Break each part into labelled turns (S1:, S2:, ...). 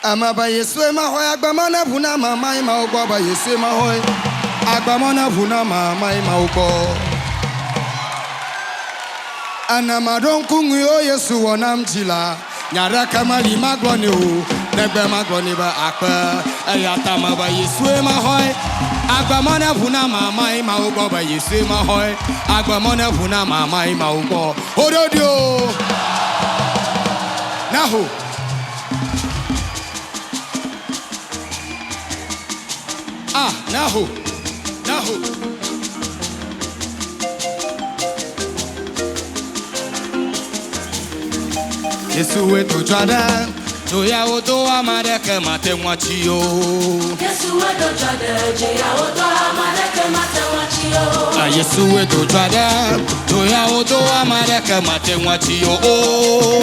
S1: Amaba Yesu mahoy agbamana vuna mama ima ugo ba Yesu mahoy agbamana vuna mama ima ugo Anamadon kungu Yesu wonam jila nyara kamali magloni o negbe magloni ba akpa ayata maba Yesu mahoy agbamana vuna mama ima ugo ba Yesu mahoy agbamana vuna mama ima ugo ododio naho naho Yesu wetu chada Joya odo amareke mate mwachio
S2: Yesu wetu chada Joya odo amareke mate mwachio
S1: Yesu wetu chada Joya odo amareke mate mwachio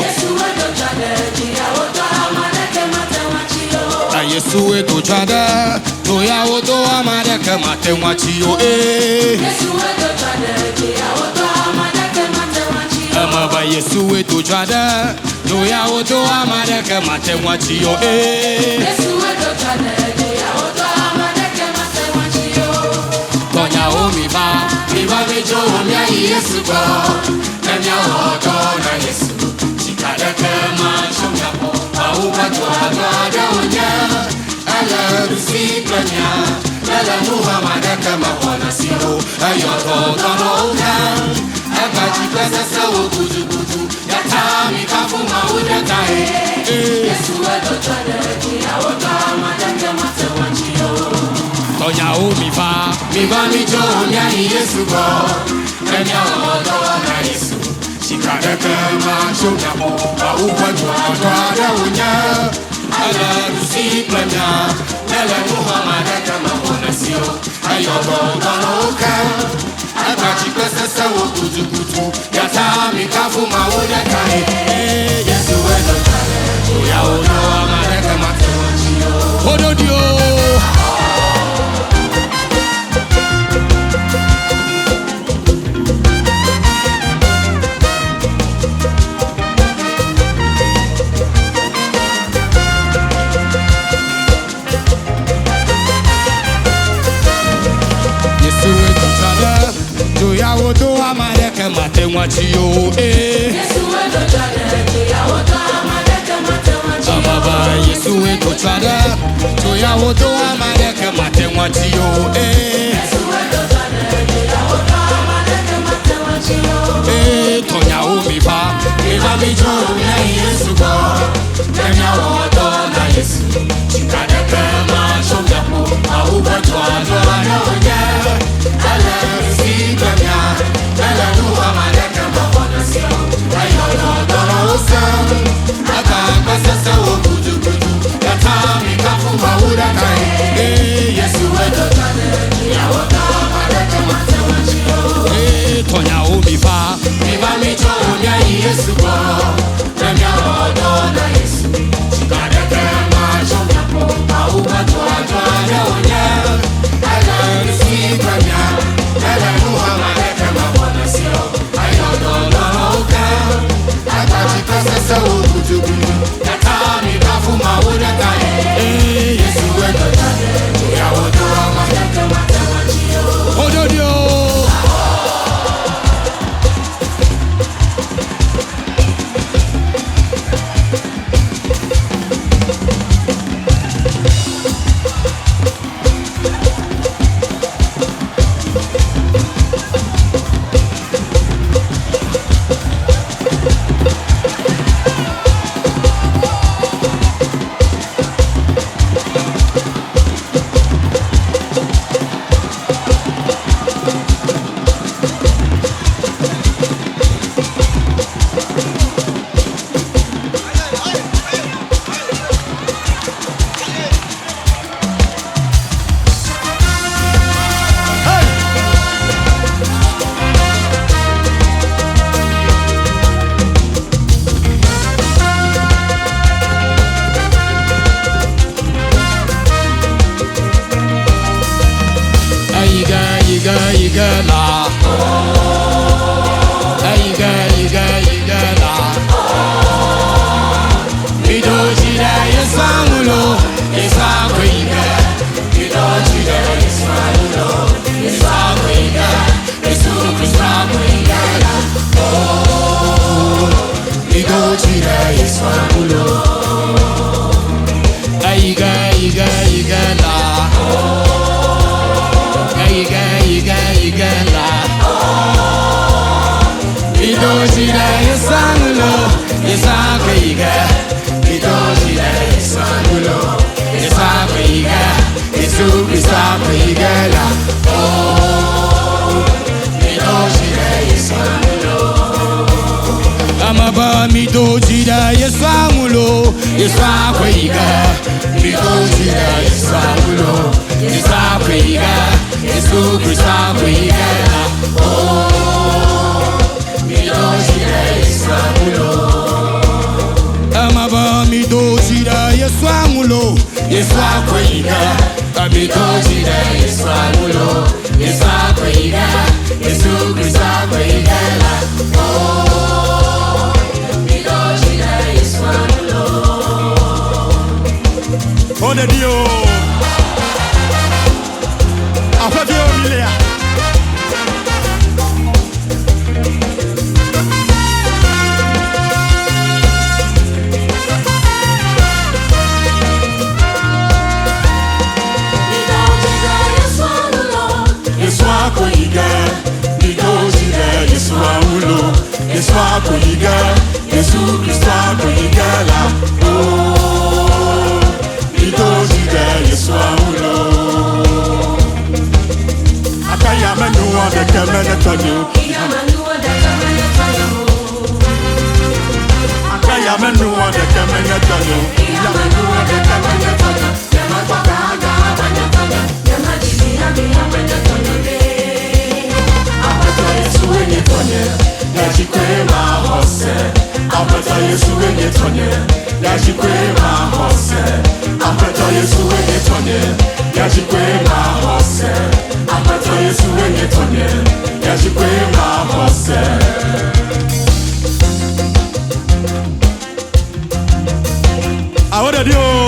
S2: Yesu wetu chada Joya odo amareke mate mwachio
S1: Yesu wetu chada Joya odo amareke mate mwachio
S2: Yesu wetu chada Joya odo amareke mate mwachio
S1: Amaba Yesu wetu chada Joya odo amareke mate mwachio
S2: Yesu wetu chada Joya odo amareke mate mwachio
S1: Tonya omiba mijo omya Yesu go Nemya odo na Yesu Chikadeke macho myapo Auba tuadwa onya Ala rusiklanya Ala muhamadeke mahona siro Ayoto tonoka Agaji pesa sawo kujukuju Yatami kafu maudetae
S2: Yesu wetu chada Joya odo amareke mate mwachio
S1: Tonya omiba mijo omya Yesu go Nemya odo na Yesu Chikadeke macho myapo Auba tuadwa onya Ala rusiklanya Ala muhamadeke mahona siro Ayoto tonoka Agaji pesa sawo kujukuju Yatami kafu maudetae Yesu wetu chada Joya odo amareke mate mwachio Ododio Joya odo amareke mate mwachio
S2: Yesu wetu chada Joya odo amareke mate mwachio
S1: Amaba Yesu wetu chada Joya odo amareke mate mwachio
S2: Yesu wetu chada Joya odo amareke mate mwachio
S1: Tonya omiba mijo omya Yesu go Nemya odo na Yesu Chikadeke macho myapo Auba tuadwa onya Ala rusiklanya Ala muhamadeke mahona siro Ayoto tonoka Agaji pesa sawo kujukuju Yatami kafu maudetae Yesu wetu chada Joya odo amareke mate mwachio Tonya omiba mijo omya Yesu go Nemya odo na Yesu Chikadeke macho myapo Auba tuadwa onya Ala rusiklanya Ala muhamadeke mahona siro Ayoto tonoka Agaji pesa sawo kujukuju Yatami kafu maudetae Yesu wetu chada Joya odo amareke mate mwachio Ododio jira Yesu angulo Yesu akwiga Mido jira Yesu angulo Yesu akwiga Yesu Kristo akwiga Oh Mido jira Yesu angulo Aiga la Aiga la Mido jira Yesu angulo Yesu akwiga Mido jira Yesu angulo Yesu akwiga Yesu Kristo akwiga la Oh Mido jira Yesu angulo Amaba mido jira Yesu angulo Yesu akwiga Mido jira Yesu angulo Yesu akwiga Yesu Kristo akwiga la Oh Mido jira Yesu angulo Amaba mido jira Yesu angulo Yesu akwiga Mido jira Yesu angulo Yesu akwiga Yesu Kristo akwiga la Oh Mido jira Yesu angulo
S3: On est dit oh Après Dieu Miléa
S1: Yesu akwiga Mido jira Yesu angulo Yesu akwiga Yesu Kristo akwiga la Oh Mido jira Yesu angulo
S3: Akaya menu on the camera tonyo Akaya menu on the camera tonyo
S1: Apata Yesu wenye tonye Yajikwe mahose Apata Yesu wenye tonye Yajikwe mahose Apata Yesu wenye tonye Yajikwe mahose
S3: Ahora Dios